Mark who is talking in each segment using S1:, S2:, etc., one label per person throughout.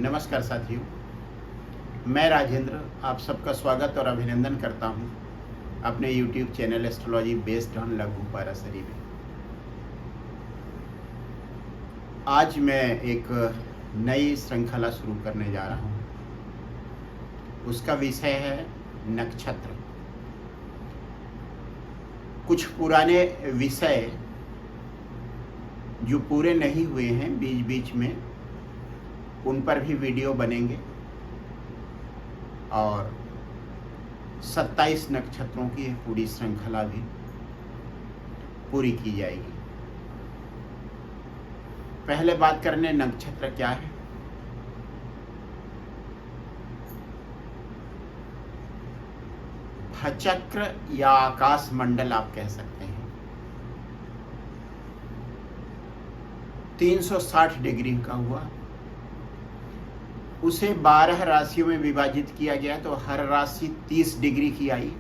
S1: नमस्कार साथियों, मैं राजेंद्र आप सबका स्वागत और अभिनंदन करता हूं अपने YouTube channel astrology based on लघु पाराशरी में। आज मैं एक नई श्रृंखला शुरू करने जा रहा हूं। उसका विषय है नक्षत्र। कुछ पुराने विषय जो पूरे नहीं हुए हैं बीच बीच में, उन पर भी वीडियो बनेंगे और 27 नक्षत्रों की पूरी श्रृंखला भी पूरी की जाएगी। पहले बात करने नक्षत्र क्या है। भचक्र या आकाश मंडल आप कह सकते हैं। 360 डिग्री का हुआ, उसे 12 राशियों में विभाजित किया गया तो हर राशि 30 डिग्री की आई।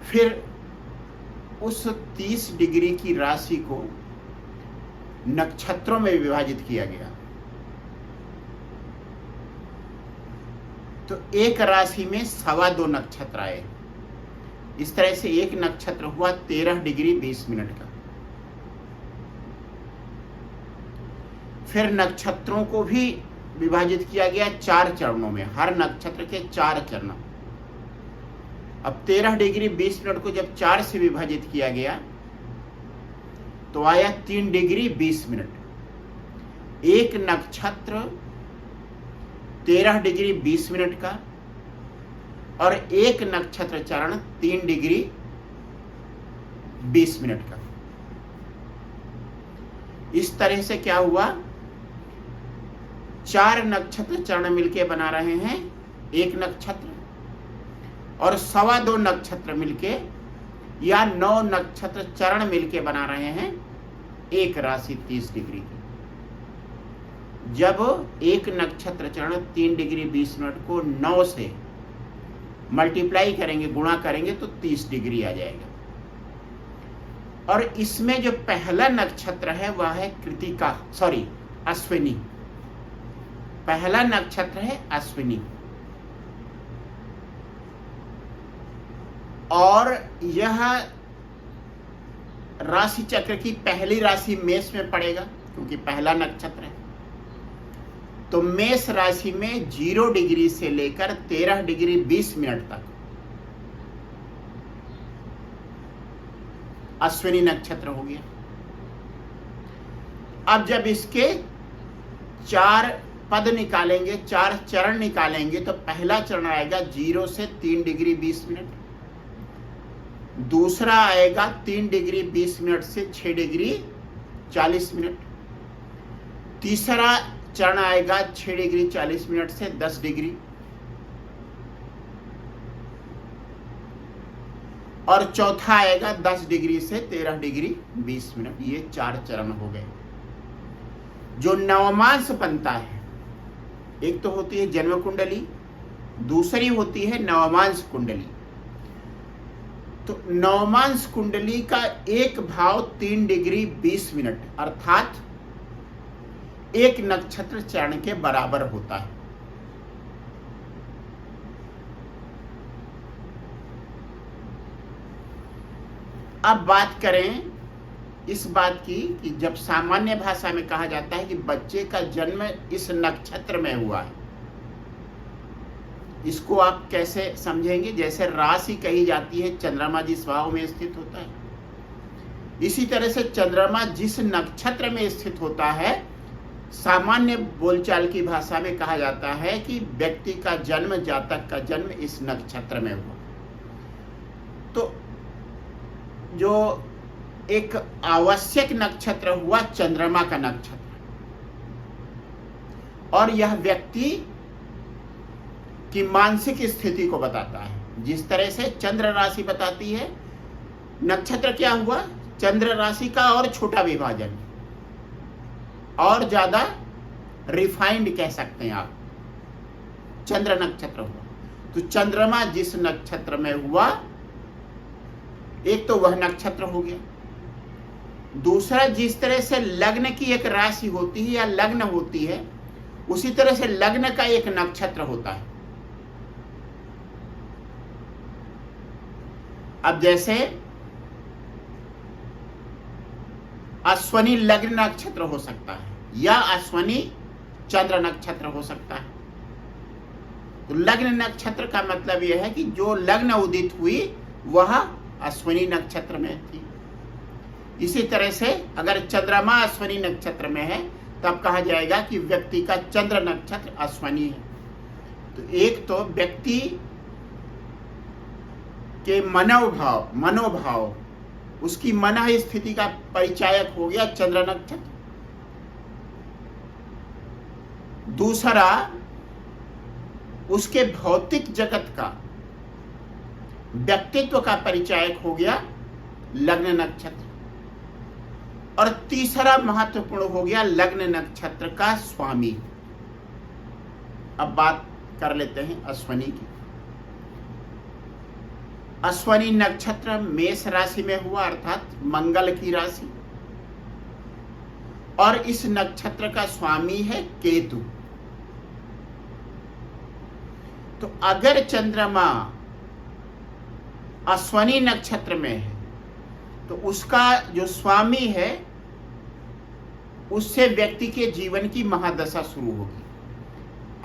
S1: फिर उस 30 डिग्री की राशि को नक्षत्रों में विभाजित किया गया तो एक राशि में 2.25 नक्षत्र आए। इस तरह से एक नक्षत्र हुआ 13 डिग्री 20 मिनट का। फिर नक्षत्रों को भी विभाजित किया गया 4 चरणों में, हर नक्षत्र के 4 चरण। अब 13 डिग्री 20 मिनट को जब 4 से विभाजित किया गया तो आया 3 डिग्री 20 मिनट। एक नक्षत्र 13 डिग्री 20 मिनट का और एक नक्षत्र चरण 3 डिग्री 20 मिनट का। इस तरह से क्या हुआ, 4 नक्षत्र चरण मिलके बना रहे हैं एक नक्षत्र, और 2.25 नक्षत्र मिलके या 9 नक्षत्र चरण मिलके बना रहे हैं एक राशि 30 डिग्री की। जब एक नक्षत्र चरण 3 डिग्री 20 मिनट को 9 से मल्टीप्लाई करेंगे, गुणा करेंगे तो 30 डिग्री आ जाएगा। और इसमें जो पहला नक्षत्र है वह है अश्विनी। पहला नक्षत्र है अश्विनी और यह राशि चक्र की पहली राशि मेष में पड़ेगा क्योंकि पहला नक्षत्र है। तो मेष राशि में 0 डिग्री से लेकर 13 डिग्री 20 मिनट तक अश्विनी नक्षत्र हो गया। अब जब इसके 4 पद निकालेंगे, 4 चरण निकालेंगे तो पहला चरण आएगा 0 से 3 डिग्री 20 मिनट, दूसरा आएगा 3 डिग्री 20 मिनट से 6 डिग्री 40 मिनट, तीसरा चरण आएगा 6 डिग्री 40 मिनट से 10 डिग्री, और चौथा आएगा 10 डिग्री से 13 डिग्री 20 मिनट। ये 4 चरण हो गए। जो नवमांश बनता है, एक तो होती है जन्म कुंडली, दूसरी होती है नवमांश कुंडली। तो नवमांश कुंडली का एक भाव 3 डिग्री 20 मिनट अर्थात एक नक्षत्र चरण के बराबर होता है। अब बात करें इस बात की कि जब सामान्य भाषा में कहा जाता है कि बच्चे का जन्म इस नक्षत्र में हुआ है, इसको आप कैसे समझेंगे। जैसे राशि कही जाती है चंद्रमा जिस भाव में स्थित होता है, इसी तरह से चंद्रमा जिस नक्षत्र में स्थित होता है, सामान्य बोलचाल की भाषा में कहा जाता है कि व्यक्ति का जन्म, जातक का जन्म इस नक्षत्र में हुआ। तो जो एक आवश्यक नक्षत्र हुआ चंद्रमा का नक्षत्र, और यह व्यक्ति की मानसिक स्थिति को बताता है। जिस तरह से चंद्र राशि बताती है, नक्षत्र क्या हुआ, चंद्र राशि का और छोटा विभाजन, और ज्यादा रिफाइंड कह सकते हैं आप, चंद्र नक्षत्र हुआ। तो चंद्रमा जिस नक्षत्र में हुआ, एक तो वह नक्षत्र हो गया। दूसरा, जिस तरह से लग्न की एक राशि होती है या लग्न होती है, उसी तरह से लग्न का एक नक्षत्र होता है। अब जैसे अश्वनी लग्न नक्षत्र हो सकता है या अश्वनी चंद्र नक्षत्र हो सकता है। तो लग्न नक्षत्र का मतलब यह है कि जो लग्न उदित हुई वह अश्वनी नक्षत्र में थी। इसी तरह से अगर चंद्रमा अश्वनी नक्षत्र में है तब कहा जाएगा कि व्यक्ति का चंद्र नक्षत्र अश्वनी है। तो एक तो व्यक्ति के मनोभाव उसकी मन स्थिति का परिचायक हो गया चंद्र नक्षत्र। दूसरा, उसके भौतिक जगत का व्यक्तित्व का परिचायक हो गया लग्न नक्षत्र। और तीसरा महत्वपूर्ण हो गया लग्न नक्षत्र का स्वामी। अब बात कर लेते हैं अश्वनी की। अश्वनी नक्षत्र मेष राशि में हुआ, अर्थात मंगल की राशि, और इस नक्षत्र का स्वामी है केतु। तो अगर चंद्रमा अश्वनी नक्षत्र में है तो उसका जो स्वामी है उससे व्यक्ति के जीवन की महादशा शुरू होगी।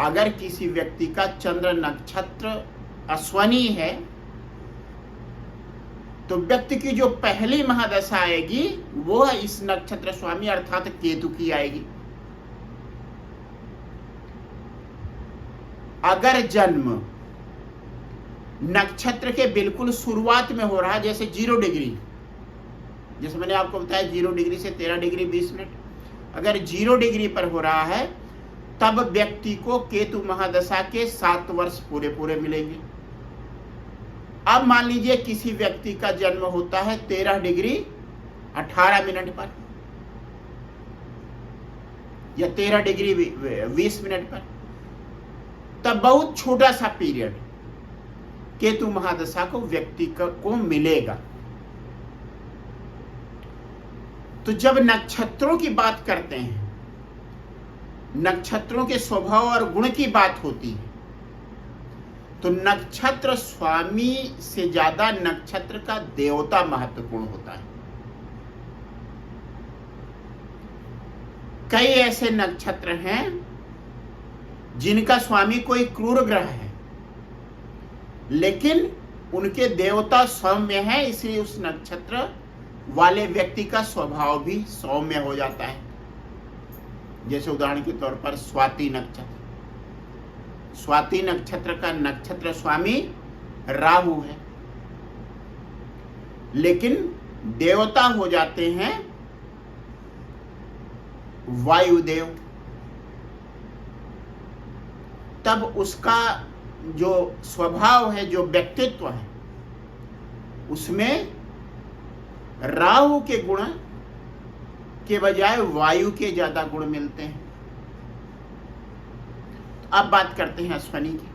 S1: अगर किसी व्यक्ति का चंद्र नक्षत्र अश्वनी है तो व्यक्ति की जो पहली महादशा आएगी वो इस नक्षत्र स्वामी अर्थात केतु की आएगी। अगर जन्म नक्षत्र के बिल्कुल शुरुआत में हो रहा है, जैसे 0 डिग्री, जैसे मैंने आपको बताया 0 डिग्री से 13 डिग्री 20 मिनट, अगर 0 डिग्री पर हो रहा है तब व्यक्ति को केतु महादशा के 7 वर्ष पूरे मिलेंगे। अब मान लीजिए किसी व्यक्ति का जन्म होता है 13 डिग्री 18 मिनट पर या 13 डिग्री 20 मिनट पर, तब बहुत छोटा सा पीरियड केतु महादशा को व्यक्ति को मिलेगा। तो जब नक्षत्रों की बात करते हैं, नक्षत्रों के स्वभाव और गुण की बात होती है, तो नक्षत्र स्वामी से ज्यादा नक्षत्र का देवता महत्वपूर्ण होता है। कई ऐसे नक्षत्र हैं जिनका स्वामी कोई क्रूर ग्रह है, लेकिन उनके देवता सौम्य है, इसलिए उस नक्षत्र वाले व्यक्ति का स्वभाव भी सौम्य हो जाता है। जैसे उदाहरण के तौर पर स्वाति नक्षत्र, स्वाति नक्षत्र का नक्षत्र स्वामी राहु है, लेकिन देवता हो जाते हैं वायुदेव। तब उसका जो स्वभाव है, जो व्यक्तित्व है, उसमें राहु के गुण के बजाय वायु के ज्यादा गुण मिलते हैं। अब बात करते हैं अश्वनी की।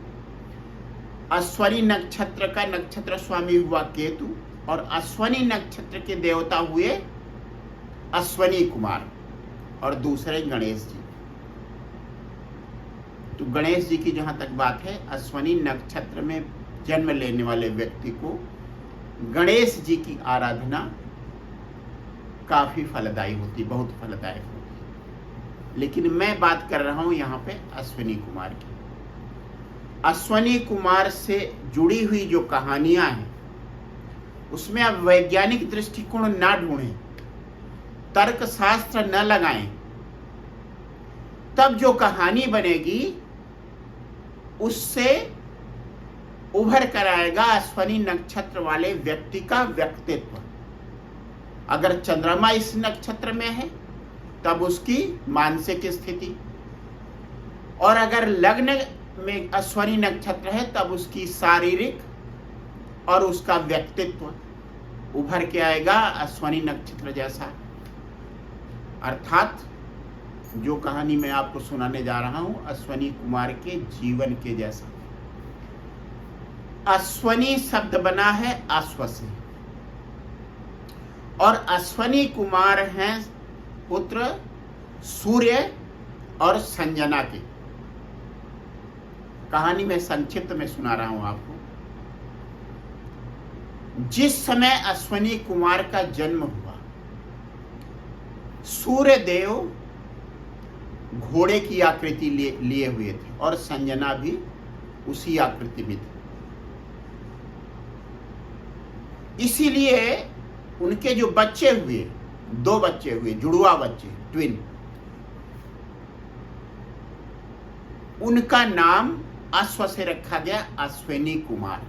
S1: अश्वनी नक्षत्र का नक्षत्र स्वामी हुआ केतु और अश्वनी नक्षत्र के देवता हुए अश्वनी कुमार और दूसरे गणेश जी। तो गणेश जी की जहां तक बात है, अश्वनी नक्षत्र में जन्म लेने वाले व्यक्ति को गणेश जी की आराधना काफी फलदायी होती, बहुत फलदायक होती। लेकिन मैं बात कर रहा हूं यहां पे अश्वनी कुमार की। अश्वनी कुमार से जुड़ी हुई जो कहानियां हैं उसमें आप वैज्ञानिक दृष्टिकोण ना ढूंढें, तर्क शास्त्र न लगाएं, तब जो कहानी बनेगी उससे उभर कर आएगा अश्वनी नक्षत्र वाले व्यक्ति का व्यक्तित्व। अगर चंद्रमा इस नक्षत्र में है तब उसकी मानसिक स्थिति, और अगर लग्न में अश्वनी नक्षत्र है तब उसकी शारीरिक और उसका व्यक्तित्व उभर के आएगा अश्वनी नक्षत्र जैसा। अर्थात जो कहानी मैं आपको सुनाने जा रहा हूं अश्वनी कुमार के जीवन के जैसा। अश्वनी शब्द बना है अश्व से, और अश्वनी कुमार हैं पुत्र सूर्य और संजना के। कहानी में संक्षिप्त में सुना रहा हूं आपको। जिस समय अश्वनी कुमार का जन्म हुआ, सूर्य देव घोड़े की आकृति लिए हुए थे और संजना भी उसी आकृति में थी। इसीलिए उनके जो बच्चे हुए, 2 बच्चे हुए, जुड़वा बच्चे, ट्विन, उनका नाम अश्व से रखा गया, अश्विनी कुमार।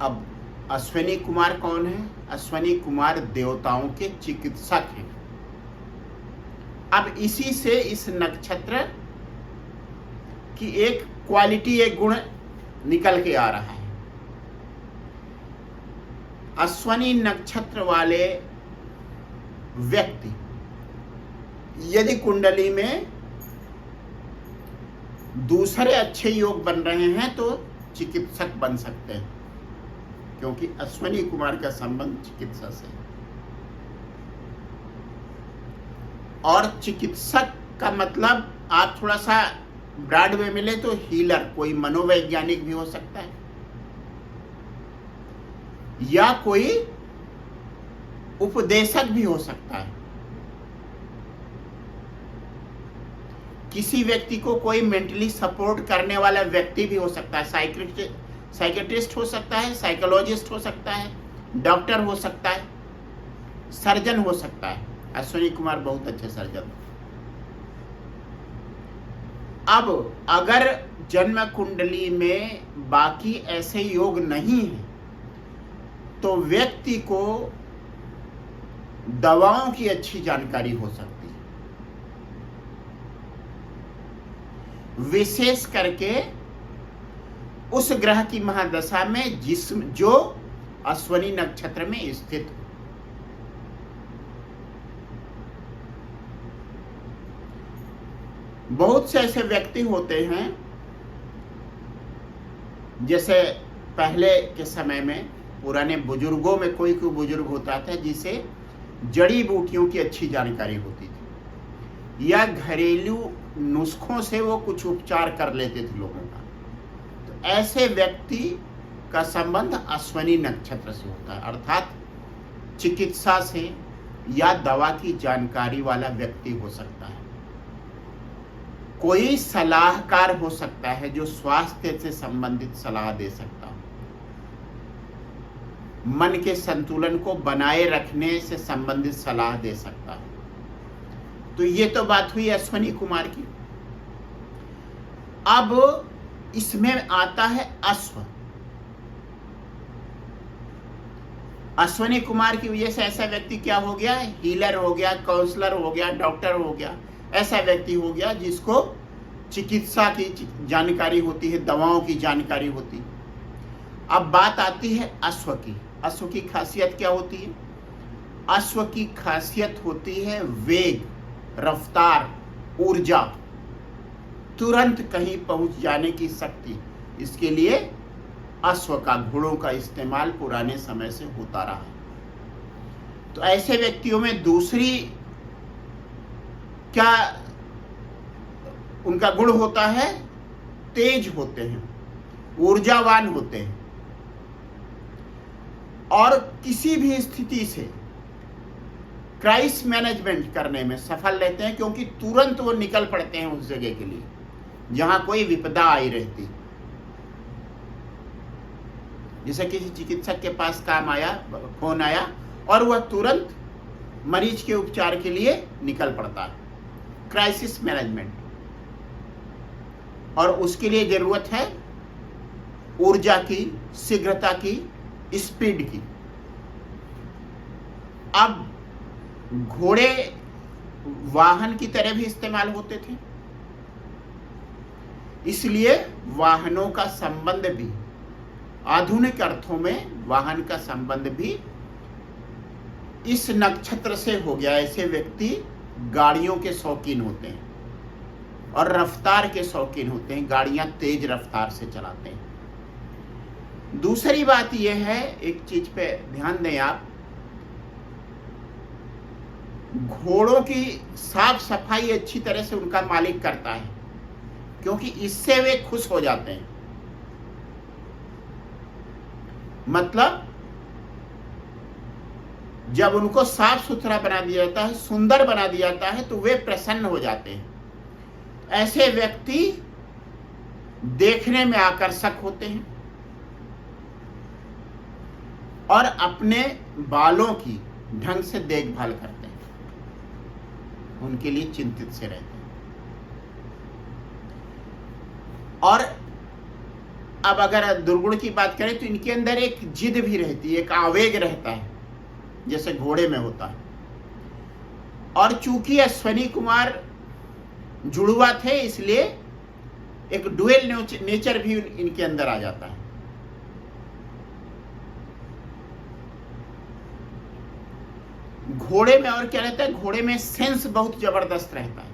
S1: अब अश्विनी कुमार कौन है? अश्विनी कुमार देवताओं के चिकित्सक हैं। अब इसी से इस नक्षत्र की एक क्वालिटी, एक गुण निकल के आ रहा है। अश्विनी नक्षत्र वाले व्यक्ति यदि कुंडली में दूसरे अच्छे योग बन रहे हैं तो चिकित्सक बन सकते हैं, क्योंकि अश्विनी कुमार का संबंध चिकित्सा से है। और चिकित्सक का मतलब आप थोड़ा सा ब्रॉड में मिले तो हीलर, कोई मनोवैज्ञानिक भी हो सकता है या कोई उपदेशक भी हो सकता है। किसी व्यक्ति को कोई मेंटली सपोर्ट करने वाला व्यक्ति भी हो सकता है। साइकेट्रिस्ट हो सकता है, साइकोलॉजिस्ट हो सकता है, डॉक्टर हो सकता है, सर्जन हो सकता है। अश्विनी कुमार बहुत अच्छे सर्जन। अब अगर जन्म कुंडली में बाकी ऐसे योग नहीं है तो व्यक्ति को दवाओं की अच्छी जानकारी हो सकती है, विशेष करके उस ग्रह की महादशा में जो अश्विनी नक्षत्र में स्थित हो। बहुत से ऐसे व्यक्ति होते हैं, जैसे पहले के समय में पुराने बुजुर्गों में कोई बुजुर्ग होता था जिसे जड़ी बूटियों की अच्छी जानकारी होती थी या घरेलू नुस्खों से वो कुछ उपचार कर लेते थे लोगों का। तो ऐसे व्यक्ति का संबंध अश्विनी नक्षत्र से होता है, अर्थात चिकित्सा से या दवा की जानकारी वाला व्यक्ति हो सकता है। कोई सलाहकार हो सकता है जो स्वास्थ्य से संबंधित सलाह दे सकता हो, मन के संतुलन को बनाए रखने से संबंधित सलाह दे सकता है। तो ये तो बात हुई अश्विनी कुमार की। अब इसमें आता है अश्व। अश्विनी कुमार की वजह से ऐसा व्यक्ति क्या हो गया? हीलर हो गया, काउंसलर हो गया, डॉक्टर हो गया। ऐसा व्यक्ति हो गया जिसको चिकित्सा की जानकारी होती है, दवाओं की जानकारी होती है। अब बात आती है अश्व की। अश्व की खासियत क्या होती है? अश्व की खासियत होती है वेग, रफ्तार, ऊर्जा, तुरंत कहीं पहुंच जाने की शक्ति। इसके लिए अश्व का, घोड़ों का इस्तेमाल पुराने समय से होता रहा है। तो ऐसे व्यक्तियों में दूसरी क्या उनका गुण होता है? तेज होते हैं, ऊर्जावान होते हैं और किसी भी स्थिति से क्राइसिस मैनेजमेंट करने में सफल रहते हैं, क्योंकि तुरंत वो निकल पड़ते हैं उस जगह के लिए जहां कोई विपदा आई रहती। जैसे किसी चिकित्सक के पास फोन आया और वह तुरंत मरीज के उपचार के लिए निकल पड़ता है। क्राइसिस मैनेजमेंट, और उसके लिए जरूरत है ऊर्जा की, शीघ्रता की, स्पीड की। अब घोड़े वाहन की तरह भी इस्तेमाल होते थे, इसलिए वाहनों का संबंध भी, आधुनिक अर्थों में वाहन का संबंध भी इस नक्षत्र से हो गया। ऐसे व्यक्ति गाड़ियों के शौकीन होते हैं और रफ्तार के शौकीन होते हैं, गाड़ियां तेज रफ्तार से चलाते हैं। दूसरी बात यह है, एक चीज पे ध्यान दें आप, घोड़ों की साफ सफाई अच्छी तरह से उनका मालिक करता है, क्योंकि इससे वे खुश हो जाते हैं। मतलब जब उनको साफ सुथरा बना दिया जाता है, सुंदर बना दिया जाता है, तो वे प्रसन्न हो जाते हैं। ऐसे व्यक्ति देखने में आकर्षक होते हैं और अपने बालों की ढंग से देखभाल करते हैं, उनके लिए चिंतित से रहते हैं। और अब अगर दुर्गुण की बात करें तो इनके अंदर एक जिद भी रहती है, एक आवेग रहता है, जैसे घोड़े में होता है। और चूंकि अश्वनी कुमार जुड़वा थे, इसलिए एक डुअल नेचर भी इनके अंदर आ जाता है। घोड़े में और क्या रहता है, घोड़े में सेंस बहुत जबरदस्त रहता है।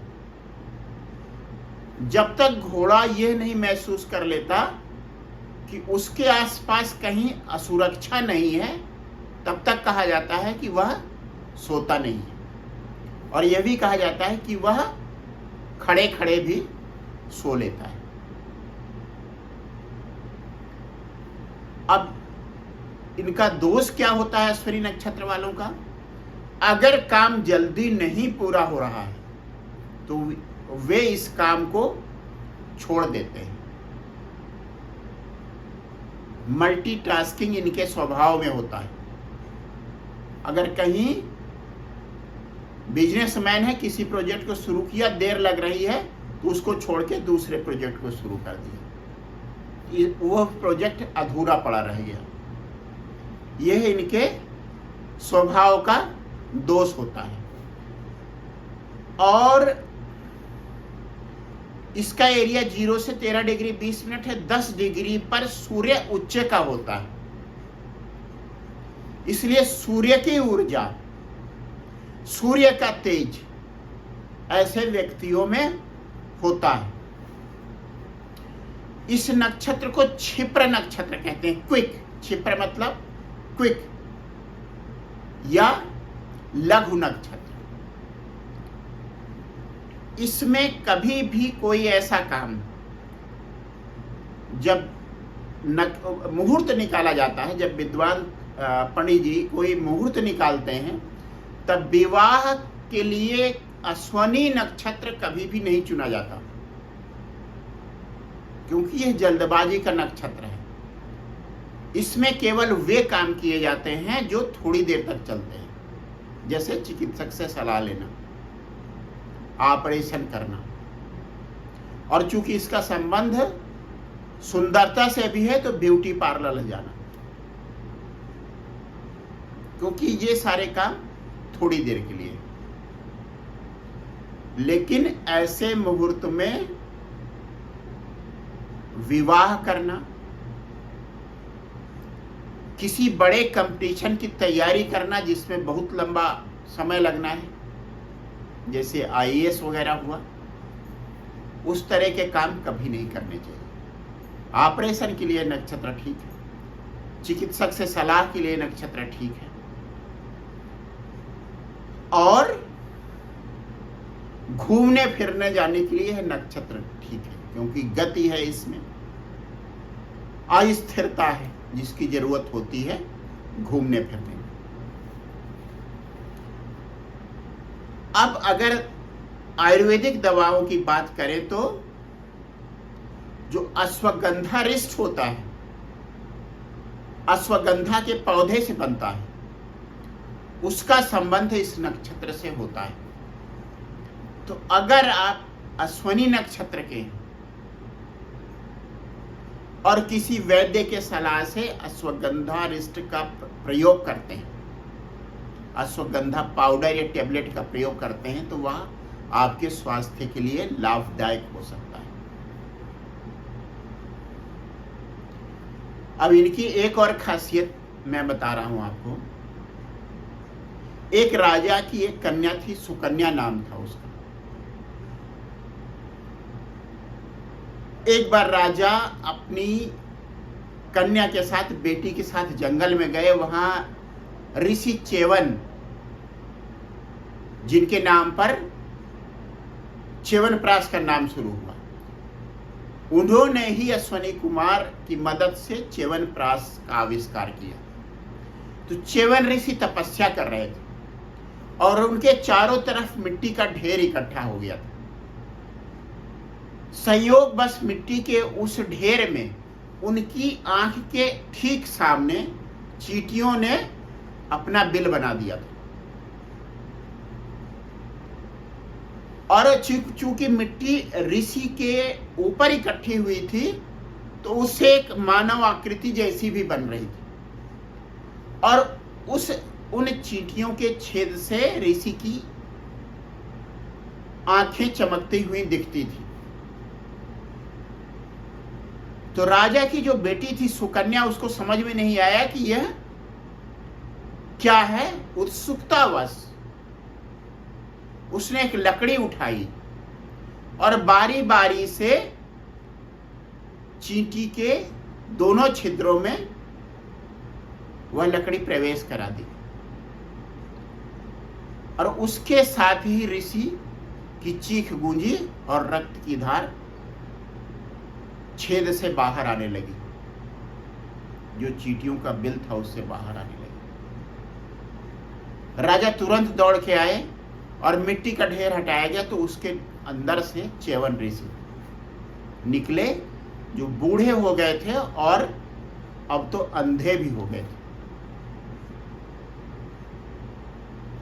S1: जब तक घोड़ा यह नहीं महसूस कर लेता कि उसके आसपास कहीं असुरक्षा नहीं है, तब तक कहा जाता है कि वह सोता नहीं है। और यह भी कहा जाता है कि वह खड़े खड़े भी सो लेता है। अब इनका दोष क्या होता है अश्विनी नक्षत्र वालों का? अगर काम जल्दी नहीं पूरा हो रहा है तो वे इस काम को छोड़ देते हैं। मल्टीटास्किंग इनके स्वभाव में होता है। अगर कहीं बिजनेसमैन है, किसी प्रोजेक्ट को शुरू किया, देर लग रही है, तो उसको छोड़ के दूसरे प्रोजेक्ट को शुरू कर दिया, वह प्रोजेक्ट अधूरा पड़ा रह गया। यह इनके स्वभाव का दोष होता है। और इसका एरिया 0 से 13 डिग्री 20 मिनट है। 10 डिग्री पर सूर्य उच्च का होता है, इसलिए सूर्य की ऊर्जा, सूर्य का तेज ऐसे व्यक्तियों में होता है। इस नक्षत्र को क्षिप्र नक्षत्र कहते हैं। क्विक, क्षिप्र मतलब क्विक या लघु नक्षत्र। इसमें कभी भी कोई ऐसा काम, जब मुहूर्त निकाला जाता है, जब विद्वान पंडित जी कोई मुहूर्त निकालते हैं, तब विवाह के लिए अश्वनी नक्षत्र कभी भी नहीं चुना जाता, क्योंकि यह जल्दबाजी का नक्षत्र है। इसमें केवल वे काम किए जाते हैं जो थोड़ी देर तक चलते हैं, जैसे चिकित्सक से सलाह लेना, ऑपरेशन करना। और चूंकि इसका संबंध सुंदरता से भी है, तो ब्यूटी पार्लर जाना, क्योंकि ये सारे काम थोड़ी देर के लिए। लेकिन ऐसे मुहूर्त में विवाह करना, किसी बड़े कंपटीशन की तैयारी करना जिसमें बहुत लंबा समय लगना है, जैसे आईएएस वगैरह हुआ, उस तरह के काम कभी नहीं करने चाहिए। ऑपरेशन के लिए नक्षत्र ठीक है, चिकित्सक से सलाह के लिए नक्षत्र ठीक है, और घूमने फिरने जाने के लिए नक्षत्र ठीक है, क्योंकि गति है, इसमें अस्थिरता है जिसकी जरूरत होती है घूमने फिरने में। अब अगर आयुर्वेदिक दवाओं की बात करें तो जो अश्वगंधा रिष्ट होता है, अश्वगंधा के पौधे से बनता है, उसका संबंध इस नक्षत्र से होता है। तो अगर आप अश्वनी नक्षत्र के और किसी वैद्य के सलाह से अश्वगंधा रिष्ट का प्रयोग करते हैं, अश्वगंधा पाउडर या टेबलेट का प्रयोग करते हैं, तो वह आपके स्वास्थ्य के लिए लाभदायक हो सकता है। अब इनकी एक और खासियत मैं बता रहा हूं आपको। एक राजा की एक कन्या थी, सुकन्या नाम था उसका। एक बार राजा अपनी कन्या के साथ, बेटी के साथ जंगल में गए। वहां ऋषि च्यवन, जिनके नाम पर च्यवनप्राश का नाम शुरू हुआ, उन्होंने ही अश्वनी कुमार की मदद से च्यवनप्राश का आविष्कार किया। तो च्यवन ऋषि तपस्या कर रहे थे और उनके चारों तरफ मिट्टी का ढेर इकट्ठा हो गया था। संयोग बस मिट्टी के उस ढेर में उनकी आंख के ठीक सामने चींटियों ने अपना बिल बना दिया था। और चूंकि मिट्टी ऋषि के ऊपर इकट्ठी हुई थी, तो उससे एक मानव आकृति जैसी भी बन रही थी और उन चींटियों के छेद से ऋषि की आंखें चमकती हुई दिखती थी। तो राजा की जो बेटी थी सुकन्या, उसको समझ में नहीं आया कि यह क्या है। उत्सुकतावश उसने एक लकड़ी उठाई और बारी बारी से चींटी के दोनों छिद्रों में वह लकड़ी प्रवेश करा दी और उसके साथ ही ऋषि की चीख गूंजी और रक्त की धार छेद से बाहर आने लगी। जो चींटियों का बिल था उससे बाहर आने लगी। राजा तुरंत दौड़ के आए और मिट्टी का ढेर हटाया गया, तो उसके अंदर से च्यवन ऋषि निकले, जो बूढ़े हो गए थे और अब तो अंधे भी हो गए थे।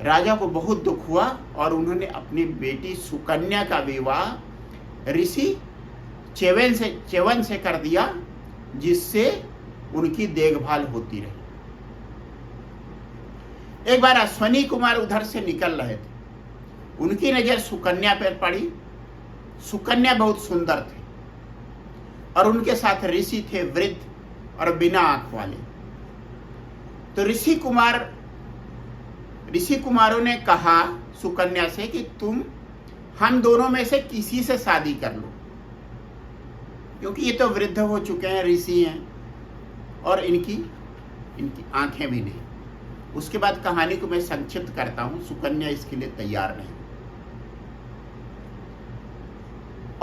S1: राजा को बहुत दुख हुआ और उन्होंने अपनी बेटी सुकन्या का विवाह ऋषि च्यवन से कर दिया, जिससे उनकी देखभाल होती रही। एक बार अश्वनी कुमार उधर से निकल रहे थे, उनकी नजर सुकन्या पर पड़ी। सुकन्या बहुत सुंदर थे और उनके साथ ऋषि थे, वृद्ध और बिना आंख वाले। तो ऋषि कुमारों ने कहा सुकन्या से कि तुम हम दोनों में से किसी से शादी कर लो, क्योंकि ये तो वृद्ध हो चुके हैं, ऋषि हैं और इनकी आंखें भी नहीं। उसके बाद कहानी को मैं संक्षिप्त करता हूं। सुकन्या इसके लिए तैयार नहीं,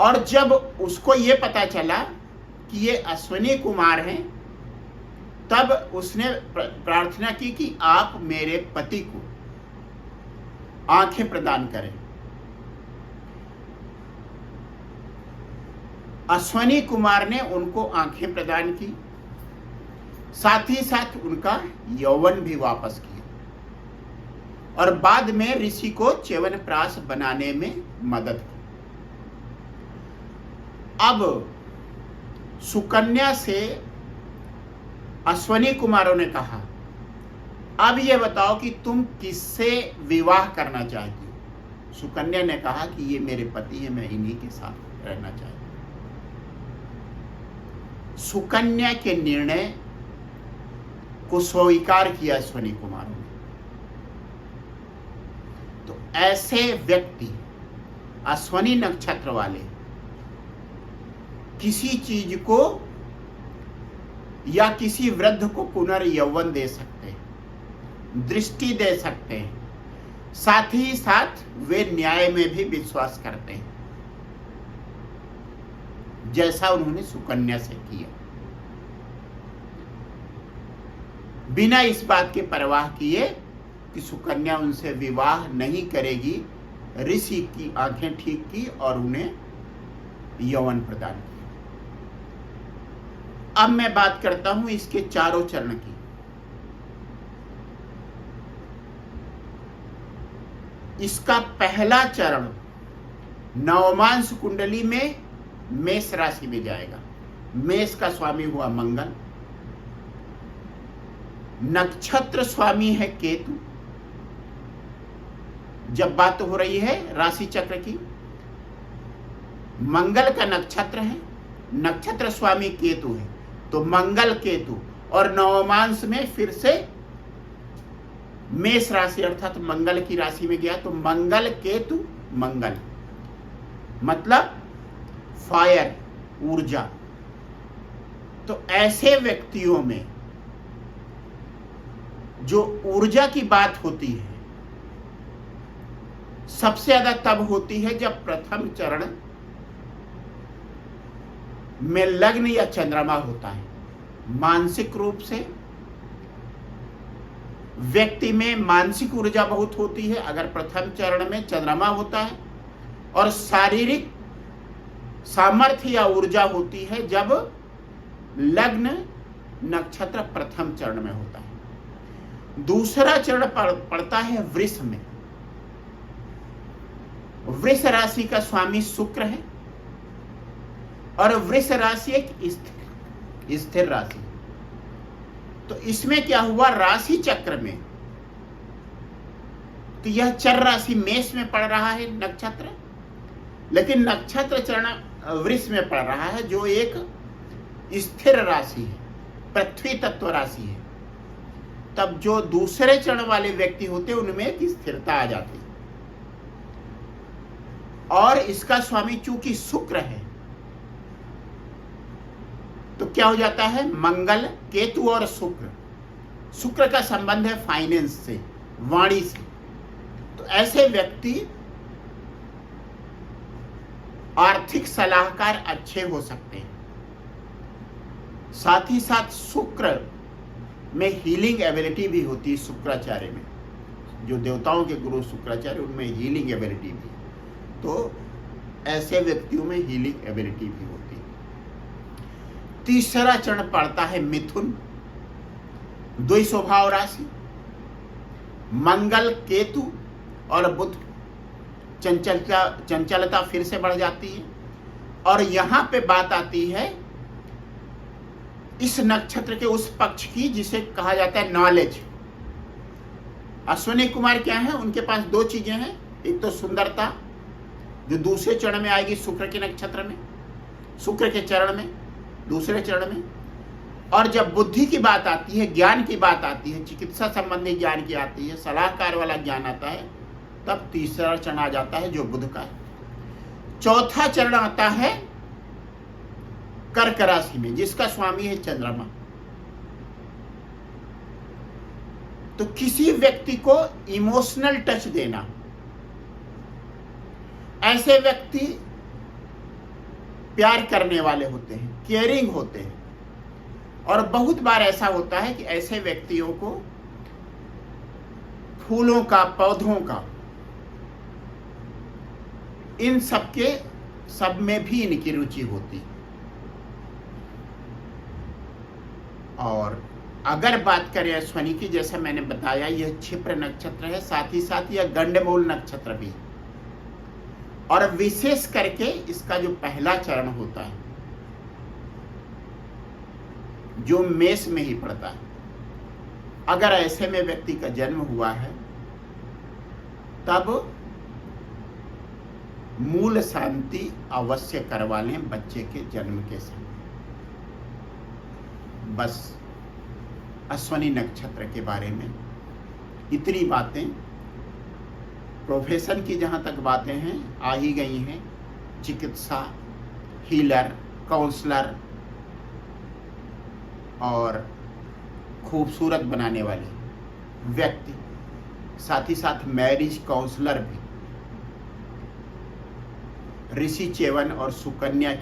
S1: और जब उसको ये पता चला कि ये अश्वनी कुमार हैं, तब उसने प्रार्थना की कि आप मेरे पति को आंखें प्रदान करें। अश्वनी कुमार ने उनको आंखें प्रदान की, साथ ही साथ उनका यौवन भी वापस किया और बाद में ऋषि को च्यवनप्राश बनाने में मदद की। अब सुकन्या से अश्वनी कुमारों ने कहा, अब ये बताओ कि तुम किससे विवाह करना चाहती हो। सुकन्या ने कहा कि ये मेरे पति हैं, मैं इन्हीं के साथ रहना चाहती हूं। सुकन्या के निर्णय को स्वीकार किया अश्वनी कुमारों ने। तो ऐसे व्यक्ति, अश्वनी नक्षत्र वाले, किसी चीज को या किसी वृद्ध को पुनर्यौवन दे सकते हैं, दृष्टि दे सकते हैं, साथ ही साथ वे न्याय में भी विश्वास करते हैं, जैसा उन्होंने सुकन्या से किया। बिना इस बात के परवाह किए कि सुकन्या उनसे विवाह नहीं करेगी, ऋषि की आंखें ठीक की और उन्हें यौवन प्रदान किया। अब मैं बात करता हूं इसके चारों चरण की। इसका पहला चरण नवमांश कुंडली में मेष राशि में जाएगा। मेष का स्वामी हुआ मंगल, नक्षत्र स्वामी है केतु। जब बात हो रही है राशि चक्र की, मंगल का नक्षत्र है, नक्षत्र स्वामी केतु है, तो मंगल केतु, और नवमांश में फिर से मेष राशि अर्थात मंगल की राशि में गया, तो मंगल केतु मंगल, मतलब फायर, ऊर्जा। तो ऐसे व्यक्तियों में जो ऊर्जा की बात होती है सबसे ज्यादा तब होती है जब प्रथम चरण में लग्न या चंद्रमा होता है। मानसिक रूप से व्यक्ति में मानसिक ऊर्जा बहुत होती है अगर प्रथम चरण में चंद्रमा होता है, और शारीरिक सामर्थ्य या ऊर्जा होती है जब लग्न नक्षत्र प्रथम चरण में होता है। दूसरा चरण पड़ता है वृष में। वृष राशि का स्वामी शुक्र है और वृष राशि एक स्थिर राशि। तो इसमें क्या हुआ, राशि चक्र में तो यह चर राशि मेष में पड़ रहा है नक्षत्र, लेकिन नक्षत्र चरण वृष में पड़ रहा है जो एक स्थिर राशि है, पृथ्वी तत्व राशि है। तब जो दूसरे चरण वाले व्यक्ति होते हैं उनमें एक स्थिरता आ जाती है। और इसका स्वामी चूंकि शुक्र है तो क्या हो जाता है, मंगल केतु और शुक्र का संबंध है फाइनेंस से, वाणी से। तो ऐसे व्यक्ति आर्थिक सलाहकार अच्छे हो सकते हैं। साथ ही साथ शुक्र में हीलिंग एबिलिटी भी होती है। शुक्राचार्य में जो देवताओं के गुरु शुक्राचार्य, उनमें हीलिंग एबिलिटी भी है। तो ऐसे व्यक्तियों में हीलिंग एबिलिटी भी होती है। तीसरा चरण पड़ता है मिथुन, द्वि स्वभाव राशि। मंगल केतु और बुध, चंचलता फिर से बढ़ जाती है। और यहां पे बात आती है इस नक्षत्र के उस पक्ष की जिसे कहा जाता है नॉलेज। अश्विनी कुमार क्या है, उनके पास दो चीजें हैं, एक तो सुंदरता जो दूसरे चरण में आएगी शुक्र के नक्षत्र में, शुक्र के चरण में, दूसरे चरण में। और जब बुद्धि की बात आती है, ज्ञान की बात आती है, चिकित्सा संबंधी ज्ञान की आती है, सलाहकार वाला ज्ञान आता है, तब तीसरा चरण आ जाता है जो बुध का है। चौथा चरण आता है कर्क राशि में जिसका स्वामी है चंद्रमा। तो किसी व्यक्ति को इमोशनल टच देना, ऐसे व्यक्ति प्यार करने वाले होते हैं, केयरिंग होते हैं। और बहुत बार ऐसा होता है कि ऐसे व्यक्तियों को फूलों का, पौधों का, इन सब में भी इनकी रुचि होती है। और अगर बात करें अश्विनी की, जैसा मैंने बताया यह क्षिप्र नक्षत्र है, साथ ही साथ यह गंडमूल नक्षत्र भी है। और विशेष करके इसका जो पहला चरण होता है जो मेष में ही पड़ता है, अगर ऐसे में व्यक्ति का जन्म हुआ है तब मूल शांति अवश्य करवा लें बच्चे के जन्म के समय। बस अश्विनी नक्षत्र के बारे में इतनी बातें। प्रोफेशन की जहाँ तक बातें हैं आ ही गई हैं, चिकित्सा, हीलर, काउंसलर और खूबसूरत बनाने वाले व्यक्ति, साथ ही साथ मैरिज काउंसलर भी। ऋषि चेवन और सुकन्या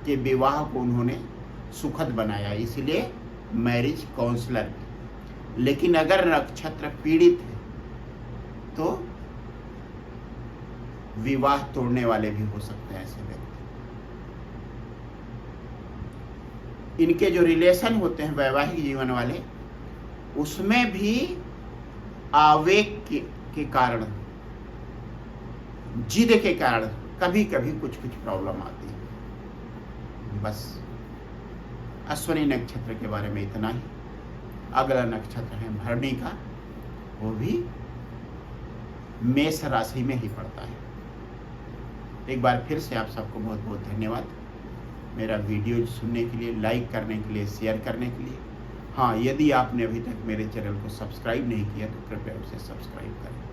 S1: के विवाह को उन्होंने सुखद बनाया, इसलिए मैरिज काउंसलर भी। लेकिन अगर नक्षत्र पीड़ित है तो विवाह तोड़ने वाले भी हो सकते हैं ऐसे व्यक्ति। इनके जो रिलेशन होते हैं वैवाहिक जीवन वाले, उसमें भी आवेग के कारण, जिद के कारण कभी कभी कुछ प्रॉब्लम आती है। बस अश्विनी नक्षत्र के बारे में इतना ही। अगला नक्षत्र है भरणी का, वो भी मेष राशि में ही पड़ता है। एक बार फिर से आप सबको बहुत बहुत धन्यवाद मेरा वीडियो सुनने के लिए, लाइक करने के लिए, शेयर करने के लिए। हाँ, यदि आपने अभी तक मेरे चैनल को सब्सक्राइब नहीं किया तो कृपया उसे सब्सक्राइब करें।